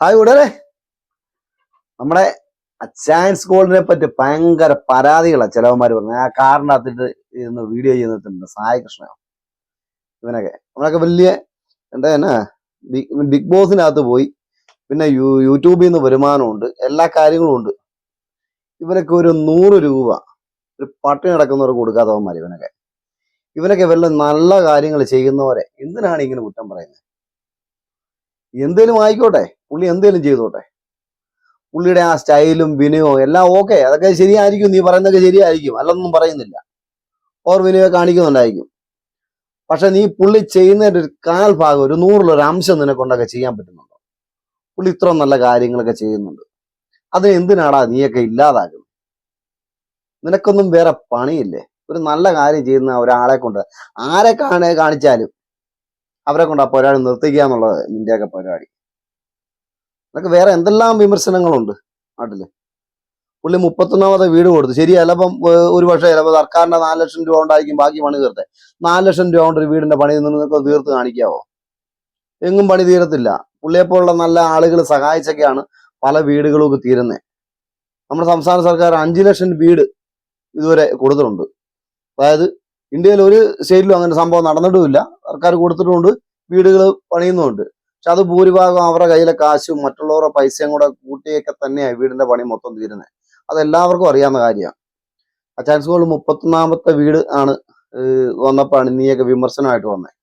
Hi ഉടനെ നമ്മുടെ അച്ചായൻസ് ഗോൾഡിനെ പറ്റി ഭയങ്കര പരാതികളാണ് ചിലവന്മാർ പറഞ്ഞു. ആ കാറിൻ്റെ അകത്തിട്ട് ഇരുന്ന് വീഡിയോ ചെയ്യുന്നുണ്ട് സായി കൃഷ്ണ അവനൊക്കെ വലിയ എന്താ തന്നെ ബിഗ് ബോസിനകത്ത് പോയി, പിന്നെ യൂട്യൂബിൽ നിന്ന് വരുമാനമുണ്ട്, എല്ലാ കാര്യങ്ങളും ഉണ്ട്. ഇവനൊക്കെ ഒരു 100 രൂപ ഒരു പട്ടിണി നടക്കുന്നവർക്ക് കൊടുക്കാത്തവന്മാർ. ഇവനൊക്കെ വല്ല നല്ല കാര്യങ്ങൾ ചെയ്യുന്നവരെ എന്തിനാണ് ഇങ്ങനെ കുറ്റം പറയുന്നത്? എന്തേലും ആയിക്കോട്ടെ, പുള്ളി എന്തേലും ചെയ്തോട്ടെ. പുള്ളിയുടെ ആ സ്റ്റൈലും വിനയവും എല്ലാം ഓക്കെ, അതൊക്കെ ശരിയായിരിക്കും. നീ പറയുന്നതൊക്കെ ശരിയായിരിക്കും, അല്ലൊന്നും പറയുന്നില്ല. ഓർ വിനയം കാണിക്കുന്നുണ്ടായിരിക്കും. പക്ഷെ നീ പുള്ളി ചെയ്യുന്നതിന്റെ ഒരു കാൽ ഭാഗം, ഒരു 100-ൽ അംശം നിനക്കൊണ്ടൊക്കെ ചെയ്യാൻ പറ്റുന്നുണ്ടോ? പുള്ളി ഇത്ര നല്ല കാര്യങ്ങളൊക്കെ ചെയ്യുന്നുണ്ട്, അത് എന്തിനാടാ നീയൊക്കെ ഇല്ലാതാകുന്നത്? നിനക്കൊന്നും വേറെ പണിയില്ലേ? ഒരു നല്ല കാര്യം ചെയ്യുന്ന ഒരാളെ കൊണ്ട് ആരെ കാണിച്ചാലും അവരെ കൊണ്ട് ആ പരിപാടി നിർത്തിക്കുക എന്നുള്ളത് നിന്റെയൊക്കെ പരിപാടി. നിനക്ക് വേറെ എന്തെല്ലാം വിമർശനങ്ങളുണ്ട് നാട്ടില്. പുള്ളി 31ാമത്തെ വീട് കൊടുത്തു, ശരിയല്ല. അപ്പം ഒരു പക്ഷേ ചിലപ്പോൾ സർക്കാരിന്റെ 4 ലക്ഷം രൂപ ഉണ്ടായിരിക്കും ബാക്കി പണി തീർത്തെ. 4 ലക്ഷം രൂപ കൊണ്ട് ഒരു വീടിന്റെ പണി നിങ്ങൾക്ക് തീർത്ത് കാണിക്കാവോ? എങ്ങും പണി തീരത്തില്ല. പുള്ളിയെപ്പോലുള്ള നല്ല ആളുകൾ സഹായിച്ചൊക്കെയാണ് പല വീടുകളൊക്കെ തീരുന്നത്. നമ്മുടെ സംസ്ഥാന സർക്കാർ 5 ലക്ഷം വീട് ഇതുവരെ കൊടുത്തിട്ടുണ്ട്. അതായത് ഇന്ത്യയിൽ ഒരു സ്റ്റേറ്റിലും അങ്ങനെ സംഭവം നടന്നിട്ടുമില്ല. സർക്കാർ കൊടുത്തിട്ടുണ്ട്, വീടുകൾ പണിയുന്നുമുണ്ട്. പക്ഷെ അത് ഭൂരിഭാഗം അവരുടെ കയ്യിലെ കാശും മറ്റുള്ളവരുടെ പൈസയും കൂടെ കൂട്ടിയൊക്കെ തന്നെയാണ് വീടിന്റെ പണി മൊത്തം തീരുന്നത്. അതെല്ലാവർക്കും അറിയാവുന്ന കാര്യമാണ്. അച്ചായൻസ് ഗോൾഡ് 31ാമത്തെ വീട് ആണ് വന്നപ്പോഴാണ് നീയൊക്കെ വിമർശനമായിട്ട് വന്നത്.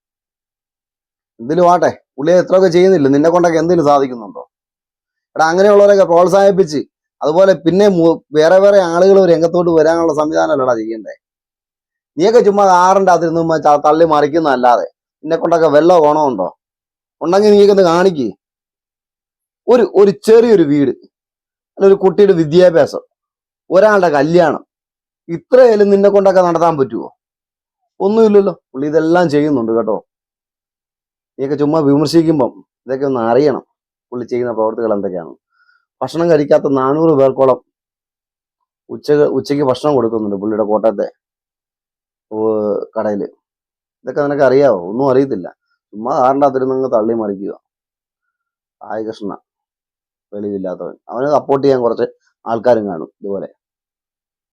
എന്തിലും ആട്ടെ, പുള്ളിയെ എത്രയൊക്കെ ചെയ്യുന്നില്ല, നിന്നെ കൊണ്ടൊക്കെ എന്തെങ്കിലും സാധിക്കുന്നുണ്ടോ? എടാ, അങ്ങനെയുള്ളവരൊക്കെ പ്രോത്സാഹിപ്പിച്ച് അതുപോലെ പിന്നെ വേറെ വേറെ ആളുകൾ രംഗത്തോട്ട് വരാനുള്ള സംവിധാനമല്ലടാ ചെയ്യണ്ടേ. നീയൊക്കെ ചുമ്മാ കാറിന്റെ അതിരുന്ന് തള്ളി മറിക്കുന്നതല്ലാതെ നിന്നെ കൊണ്ടൊക്കെ വല്ല ഗുണമുണ്ടോ? ഉണ്ടെങ്കിൽ നീയൊക്കെ ഒന്ന് കാണിക്ക്. ഒരു ചെറിയൊരു വീട്, അല്ല ഒരു കുട്ടിയുടെ വിദ്യാഭ്യാസം, ഒരാളുടെ കല്യാണം, ഇത്രയായാലും നിന്നെ കൊണ്ടൊക്കെ നടത്താൻ പറ്റുമോ? ഒന്നുമില്ലല്ലോ. പുള്ളി ഇതെല്ലാം ചെയ്യുന്നുണ്ട് കേട്ടോ. നീയൊക്കെ ചുമ്മാ വിമർശിക്കുമ്പം ഇതൊക്കെ ഒന്ന് അറിയണം, പുള്ളി ചെയ്യുന്ന പ്രവൃത്തികൾ എന്തൊക്കെയാണ്. ഭക്ഷണം കഴിക്കാത്ത 400 പേർക്കോളം ഉച്ചയ്ക്ക് ഭക്ഷണം കൊടുക്കുന്നുണ്ട് പുള്ളിയുടെ കോട്ടയത്തെ കടയിൽ. ഇതൊക്കെ നിനക്ക് അറിയാവോ? ഒന്നും അറിയത്തില്ല. ചുമ്മാ കാറിൻ്റെ അതിരുന്ന് തള്ളി മറിക്കുക. സായി കൃഷ്ണ വെളിവില്ലാത്തവൻ. അവനെ സപ്പോർട്ട് ചെയ്യാൻ കുറച്ച് ആൾക്കാരും കാണും ഇതുപോലെ.